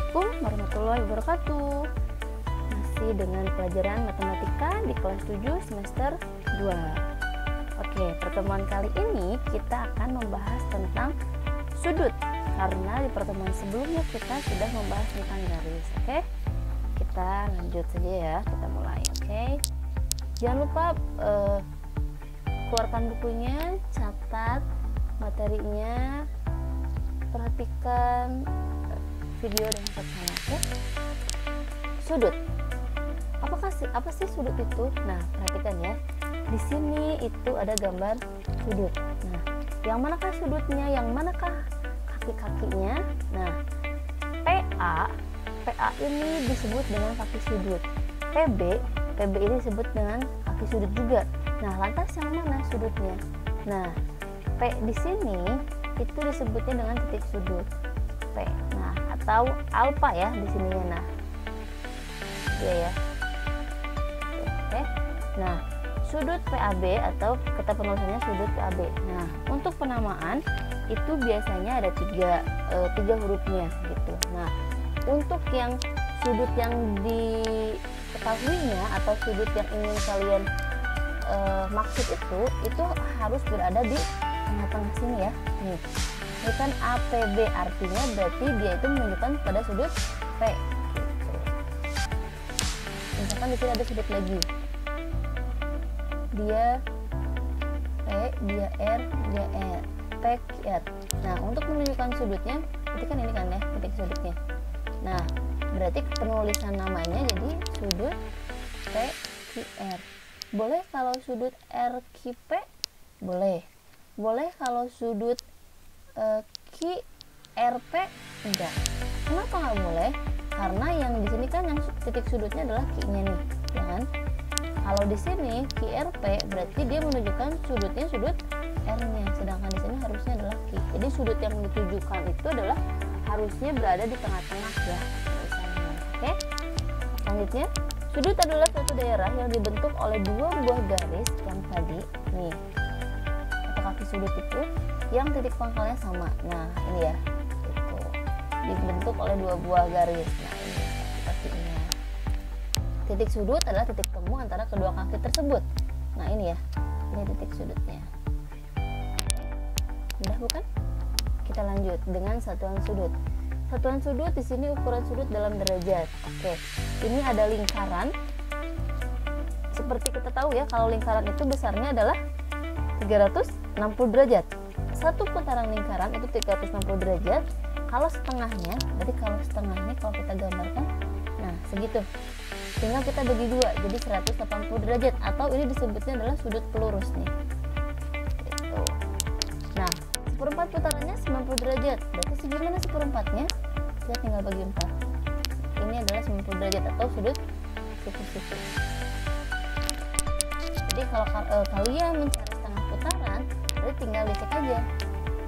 Assalamualaikum warahmatullahi wabarakatuh. Masih dengan pelajaran matematika di kelas 7 semester 2. Oke, pertemuan kali ini kita akan membahas tentang sudut, karena di pertemuan sebelumnya kita sudah membahas tentang garis. Oke, kita lanjut saja ya, kita mulai. Oke, jangan lupa keluarkan bukunya, catat materinya, perhatikan video dengan seksama. Oke, sudut. Apa sih sudut itu? Nah, perhatikan ya. Di sini itu ada gambar sudut. Nah, yang manakah sudutnya? Yang manakah kaki-kakinya? Nah, PA ini disebut dengan kaki sudut. PB ini disebut dengan kaki sudut juga. Nah, lantas yang mana sudutnya? Nah, P di sini itu disebutnya dengan titik sudut P. Nah, atau alfa ya di sininya. Nah, ya. Oke. Nah, sudut PAB atau kata penulisannya sudut PAB. Nah, untuk penamaan itu biasanya ada tiga hurufnya gitu. Nah, untuk yang sudut yang diketahuinya atau sudut yang ingin kalian maksud itu harus berada di tengah-tengah sini ya. Nih, ini kan APB, artinya berarti dia itu menunjukkan pada sudut P. Misalkan di sini ada sudut lagi, dia P, dia R, dia R, P, R. Nah, untuk menunjukkan sudutnya, berarti kan ini kan ya titik sudutnya. Nah, berarti penulisan namanya jadi sudut P, Q, R. Boleh kalau sudut R, Q, P? Boleh. Boleh kalau sudut Q, R, P? Enggak. Kenapa nggak boleh? Karena yang di sini kan yang titik sudutnya adalah Q-nya nih, ya kan? Kalau di sini QRP berarti dia menunjukkan sudutnya sudut R-nya, sedangkan di sini harusnya adalah Q. Jadi sudut yang ditujukan itu adalah harusnya berada di tengah-tengah ya tulisannya. Oke. Selanjutnya, sudut adalah suatu daerah yang dibentuk oleh dua buah garis yang tadi nih. Atau kaki sudut itu yang titik pangkalnya sama. Nah, ini ya. Itu dibentuk oleh dua buah garis. Nah, ini sepertinya. Titik sudut adalah titik temu antara kedua kaki tersebut. Nah, ini ya. Ini titik sudutnya. Mudah bukan? Kita lanjut dengan satuan sudut. Satuan sudut di sini ukuran sudut dalam derajat. Oke. Ini ada lingkaran. Seperti kita tahu ya, kalau lingkaran itu besarnya adalah 360 derajat. Satu putaran lingkaran itu 360 derajat. Kalau setengahnya, berarti kalau kita gambarkan, nah segitu. Tinggal kita bagi dua, jadi 180 derajat, atau ini disebutnya adalah sudut pelurus nih. Gitu. Nah, seperempat putarannya 90 derajat. Berarti segimana seperempatnya? Kita tinggal bagi 4. Ini adalah 90 derajat atau sudut siku-siku. Jadi kalau kalian mencari setengah putaran, berarti tinggal dicek aja.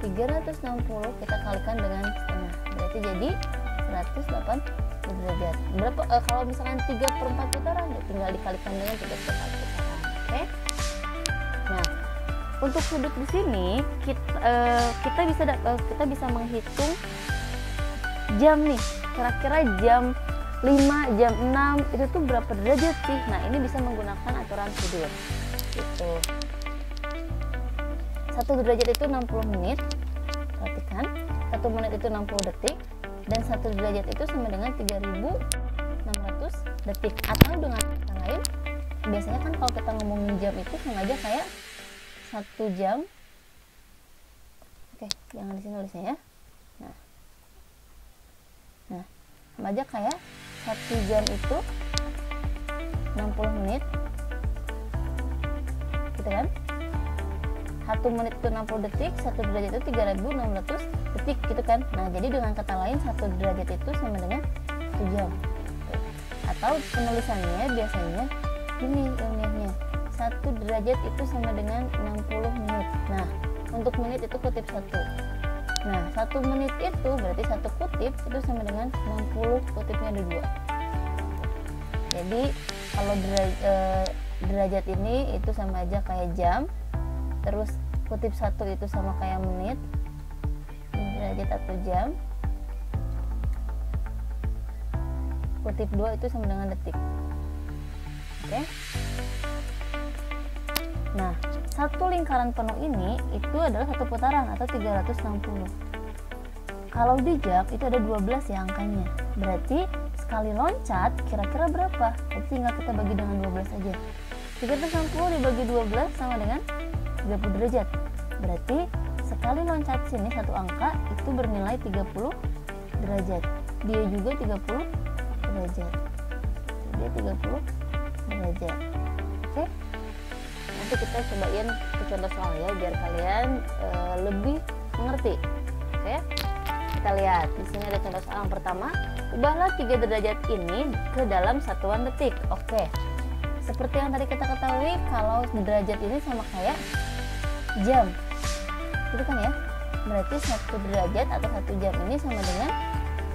360 kita kalikan dengan setengah, berarti jadi 180 derajat. Berapa kalau misalkan 3/4 putaran, ya tinggal dikalikan dengan 3/4 putaran. Oke. Nah, untuk sudut di sini kita bisa menghitung jam nih. Kira-kira jam 5, jam 6 itu tuh berapa derajat sih? Nah, ini bisa menggunakan aturan sudut. Gitu. 1 derajat itu 60 menit. Perhatikan, 1 menit itu 60 detik. Dan 1 derajat itu sama dengan 3600 detik. Atau dengan kata lain, biasanya kan kalau kita ngomongin jam itu sama aja kayak 1 jam. Oke, jangan di sini nulisnya ya. Nah, sama aja kayak 1 jam itu 60 menit. Gitu kan? 1 menit itu 60 detik, 1 derajat itu 3600 detik gitu kan. Nah, jadi dengan kata lain 1 derajat itu sama dengan 1 jam. Atau penulisannya biasanya gini ilmiahnya. 1 derajat itu sama dengan 60 menit. Nah, untuk menit itu kutip 1. Nah, 1 menit itu berarti 1 kutip itu sama dengan 60 kutipnya ada 2. Jadi, kalau derajat ini itu sama aja kayak jam. Terus kutip 1 itu sama kayak menit, derajat atau jam. kutip 2 itu sama dengan detik. Oke. Nah, satu lingkaran penuh ini itu adalah satu putaran atau 360. Kalau di jam itu ada 12 ya angkanya. Berarti sekali loncat kira-kira berapa? Jadi tinggal kita bagi dengan 12 aja. 360 dibagi 12 sama dengan 30 derajat. Berarti sekali loncat sini satu angka itu bernilai 30 derajat. Dia juga 30 derajat. Dia 30 derajat. Oke. Nanti kita cobain ke contoh soal ya biar kalian lebih mengerti. Oke. Kita lihat di sini ada contoh soal yang pertama. Ubahlah 3 derajat ini ke dalam satuan detik. Oke. Seperti yang tadi kita ketahui kalau derajat ini sama kayak jam. Itu kan ya. Berarti 1 derajat atau 1 jam ini sama dengan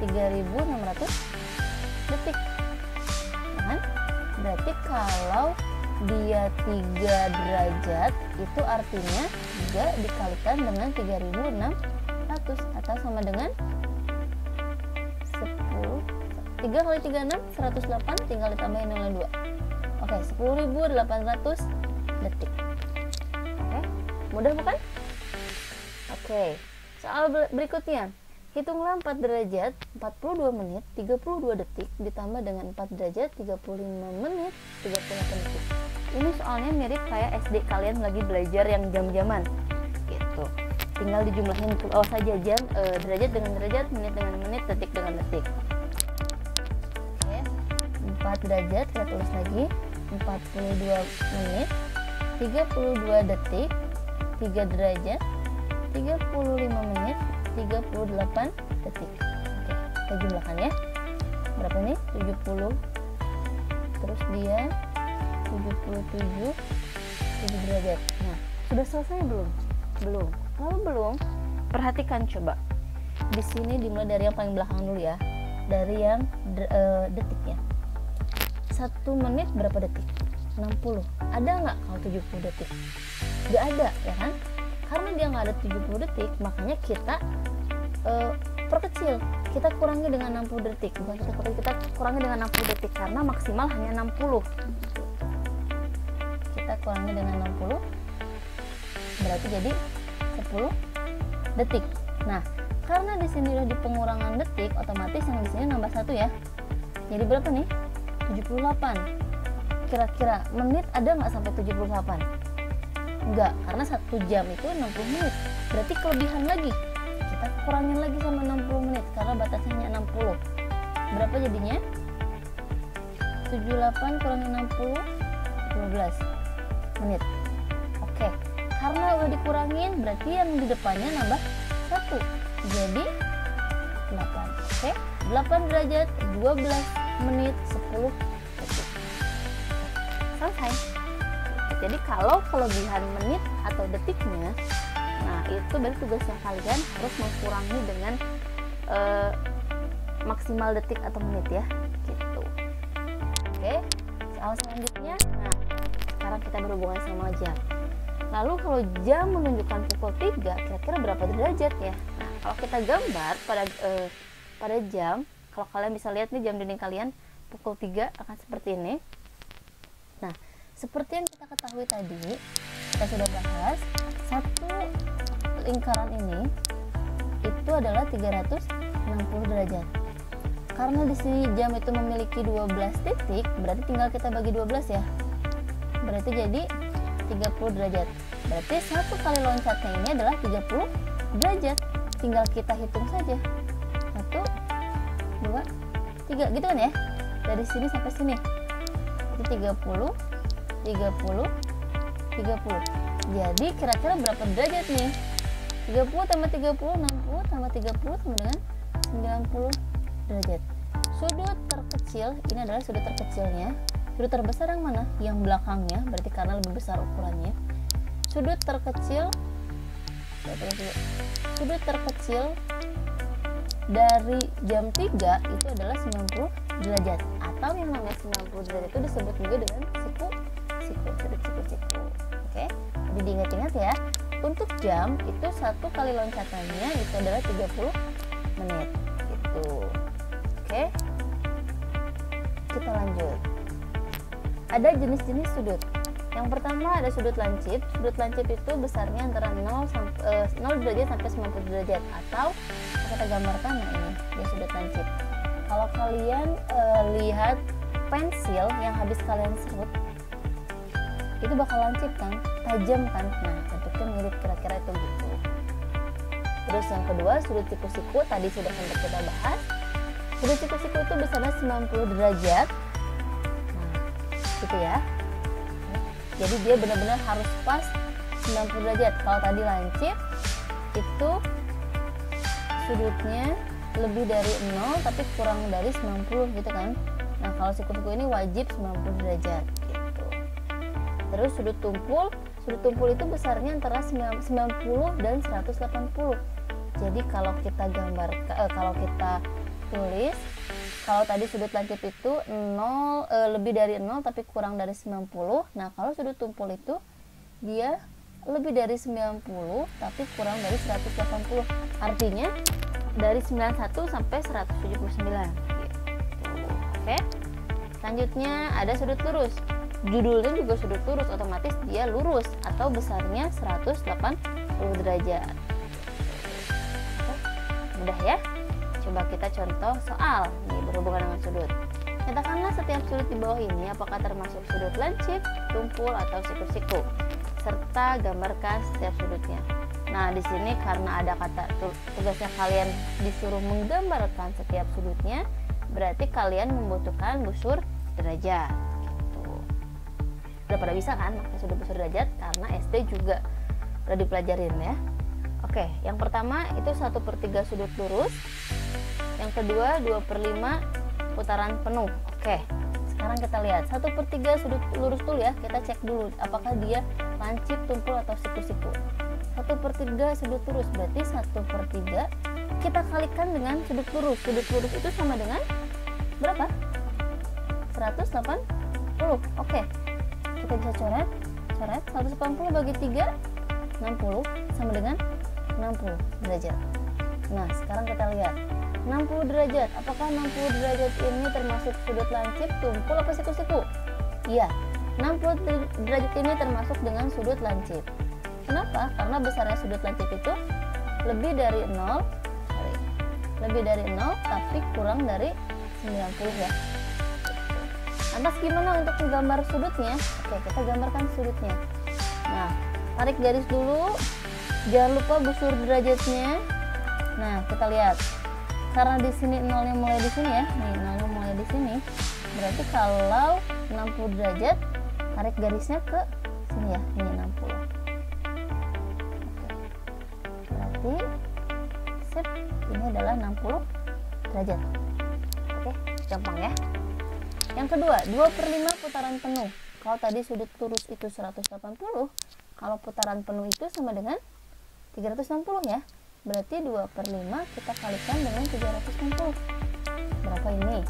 3600 detik. Kan? Berarti kalau dia 3 derajat itu artinya 3 dikalikan dengan 3600 atau sama dengan 10. 3 kali 36 108, tinggal ditambahin nilai 2. Oke, 10.800 detik. Oke, mudah bukan? Oke, soal berikutnya. Hitunglah 4 derajat 42 menit 32 detik ditambah dengan 4 derajat 35 menit 38 detik. Ini soalnya mirip kayak SD kalian lagi belajar yang jam-jaman gitu. Tinggal dijumlahin ke bawah saja jam, derajat dengan derajat, menit dengan menit, detik dengan detik. Oke, 4 derajat kita tulis lagi, 42 menit 32 detik, 3 derajat 35 menit 38 detik. Oke, kita jumlahkan ya. Berapa nih? 70. Terus dia 77 derajat. Nah, sudah selesai belum? Belum. Kalau belum, perhatikan coba. Di sini dimulai dari yang paling belakang dulu ya. Dari yang detiknya. 1 menit berapa detik? 60. Ada nggak kalau 70 detik? Nggak ada, ya kan? Karena dia nggak ada 70 detik, makanya kita perkecil. Kita kurangi dengan 60 detik. Bukan kita kurangi dengan 60 detik karena maksimal hanya 60. Kita kurangi dengan 60. Berarti jadi 10 detik. Nah, karena di sini udah di pengurangan detik, otomatis yang di sini nambah 1 ya. Jadi berapa nih? 78. Kira-kira menit ada nggak sampai 78? Enggak, karena 1 jam itu 60 menit. Berarti kelebihan lagi. Kita kurangin lagi sama 60 menit karena batasnya hanya 60. Berapa jadinya? 78 kurangi 60, 12 menit. Oke, karena udah dikurangin berarti yang di depannya nambah 1. Jadi 8. Oke, 8 derajat 12 menit 10 detik. Selesai. Jadi kalau kelebihan menit atau detiknya, nah itu berarti tugasnya kalian harus mengurangi dengan maksimal detik atau menit ya, gitu. Oke, soal selanjutnya. Nah, sekarang kita berhubungan sama jam. Lalu kalau jam menunjukkan pukul 3, kira-kira berapa derajat ya? Nah, kalau kita gambar pada jam, kalau kalian bisa lihat nih jam dinding kalian pukul 3 akan seperti ini. Nah, seperti yang kita ketahui tadi, kita sudah bahas, satu lingkaran ini itu adalah 360 derajat. Karena di sini jam itu memiliki 12 titik, berarti tinggal kita bagi 12 ya. Berarti jadi 30 derajat. Berarti satu kali loncatnya ini adalah 30 derajat. Tinggal kita hitung saja. 1, 2, 3, gitu kan ya? Dari sini sampai sini. Itu 30, 30, 30. Jadi kira-kira berapa derajat nih? 30 tambah 30, 60 tambah 30 sama dengan 90 derajat. Sudut terkecil, ini adalah sudut terkecilnya. Sudut terbesar yang mana? Yang belakangnya, berarti karena lebih besar ukurannya. Sudut terkecil dari jam 3 itu adalah 90 derajat. Atau yang namanya 90 derajat itu disebut juga dengan sudut siku. Oke, jadi diingat-ingat ya. Untuk jam itu satu kali loncatannya itu adalah 30 menit gitu. Oke. kita lanjut. Ada jenis-jenis sudut. Yang pertama ada sudut lancip. Sudut lancip itu besarnya antara 0 derajat sampai 90 derajat, atau kita gambarkan, nah ini dia sudut lancip. Kalau kalian lihat pensil yang habis kalian serut itu bakal lancip kan, tajam kan. Nah, bentuknya mirip kira-kira itu gitu. Terus yang kedua sudut siku-siku, tadi sudah sempat kita bahas. Sudut siku-siku itu besarnya 90 derajat. Nah, gitu ya. Jadi dia benar-benar harus pas 90 derajat. Kalau tadi lancip itu sudutnya lebih dari 0 tapi kurang dari 90 gitu kan. Nah, kalau siku-siku ini wajib 90 derajat gitu. Terus sudut tumpul itu besarnya antara 90 dan 180. Jadi kalau kita kalau kita tulis, kalau tadi sudut lancip itu lebih dari 0 tapi kurang dari 90. Nah, kalau sudut tumpul itu dia lebih dari 90 tapi kurang dari 180. Artinya dari 91 sampai 179 gitu. Oke. Selanjutnya ada sudut lurus. Judulnya juga sudut lurus, otomatis dia lurus atau besarnya 180 derajat. Oke. Mudah ya? Coba kita contoh soal nih berhubungan dengan sudut. Katakanlah setiap sudut di bawah ini apakah termasuk sudut lancip, tumpul, atau siku-siku, serta gambarkan setiap sudutnya. Nah, di sini karena ada kata tugasnya kalian disuruh menggambarkan setiap sudutnya, berarti kalian membutuhkan busur derajat. Gitu. Udah pada bisa kan pakai sudut busur derajat, karena SD juga udah dipelajarin ya. Oke, yang pertama itu 1/3 sudut lurus. Yang kedua 2/5 putaran penuh. Oke, sekarang kita lihat 1/3 sudut lurus dulu ya. Kita cek dulu apakah dia lancip, tumpul, atau siku-siku. 1/3 sudut lurus berarti 1/3 kita kalikan dengan sudut lurus. Sudut lurus itu sama dengan berapa? 180. Oke, kita bisa coret 180 bagi 3 60 sama dengan 60 derajat. Nah, sekarang kita lihat 60 derajat. Apakah 60 derajat ini termasuk sudut lancip, tumpul, apa siku-siku? Iya, 60 derajat ini termasuk dengan sudut lancip. Kenapa? Karena besarnya sudut lancip itu lebih dari 0 tapi kurang dari 90 ya. Lantas gimana untuk menggambar sudutnya? Oke, kita gambarkan sudutnya. Nah, tarik garis dulu. Jangan lupa busur derajatnya. Nah, kita lihat. Karena di sini nolnya mulai di sini ya. Nih, nolnya mulai di sini. Berarti kalau 60 derajat, tarik garisnya ke sini ya. Ini 60. Oke. Berarti sip, ini adalah 60 derajat. Oke, gampang ya. Yang kedua, 2/5 putaran penuh. Kalau tadi sudut lurus itu 180, kalau putaran penuh itu sama dengan 360 ya. Berarti 2/5 kita kalikan dengan 360. Berapa ini?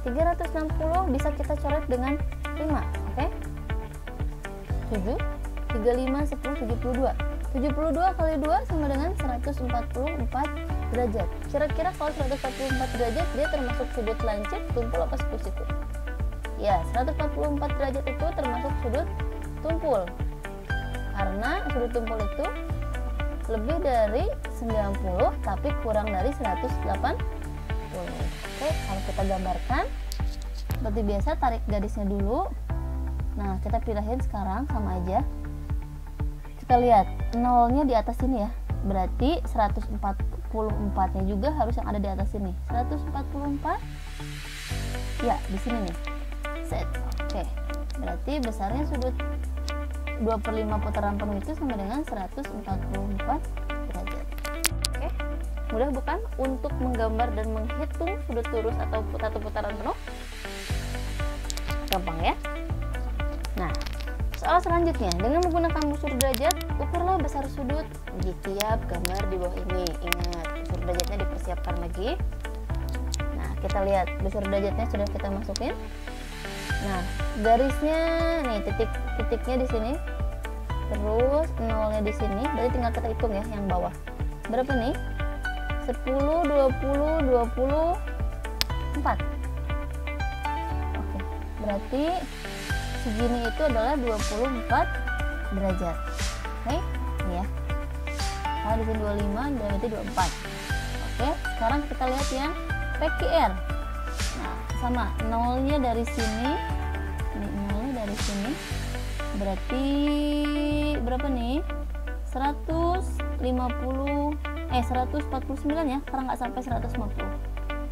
360 bisa kita coret dengan 5, oke? 7, 35, 10, 72. 72 kali 2 sama dengan 144 derajat. Kira-kira kalau 144 derajat dia termasuk sudut lancip, tumpul, apa siku-siku? Ya, 144 derajat itu termasuk sudut tumpul. Karena sudut tumpul itu lebih dari 90 tapi kurang dari 180. Oke, kalau kita gambarkan seperti biasa, tarik garisnya dulu. Nah, kita pilahin sekarang sama aja. Kita lihat nolnya di atas sini ya. Berarti 144-nya juga harus yang ada di atas sini. 144. Ya, di sini nih. Set. Oke. Berarti besarnya sudut 2/5 putaran penuh itu sama dengan 144 derajat. Oke, mudah bukan untuk menggambar dan menghitung sudut lurus atau satu putaran penuh? Gampang ya. Nah, soal selanjutnya, dengan menggunakan busur derajat, ukurlah besar sudut di tiap gambar di bawah ini. Ingat, busur derajatnya dipersiapkan lagi. Nah, kita lihat busur derajatnya sudah kita masukin. Nah, garisnya nih, titiknya di sini, terus nolnya di sini. Berarti tinggal kita hitung ya yang bawah. Berapa nih? 10, 20, 24. berarti segini itu adalah 24 derajat. Oke, ini ya. Kalau di sini 25 berarti 24. Oke, sekarang kita lihat yang PQR. Nah, sama nolnya dari sini. Ini nolnya dari sini. Berarti berapa nih? 149 ya, karena nggak sampai 150.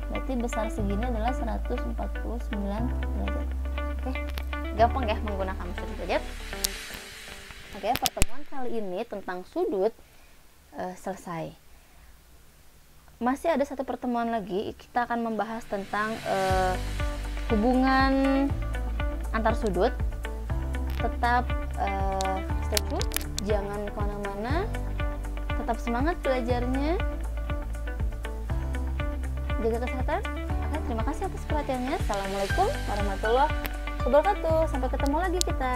Berarti besar segini adalah 149 derajat. Oke, gampang ya menggunakan sudut derajat. Oke, pertemuan kali ini tentang sudut selesai. Masih ada satu pertemuan lagi, kita akan membahas tentang hubungan antar sudut. Tetap stay tune, jangan kemana-mana, tetap semangat belajarnya, jaga kesehatan. Oke, terima kasih atas perhatiannya. Assalamualaikum warahmatullahi wabarakatuh. Sampai ketemu lagi kita.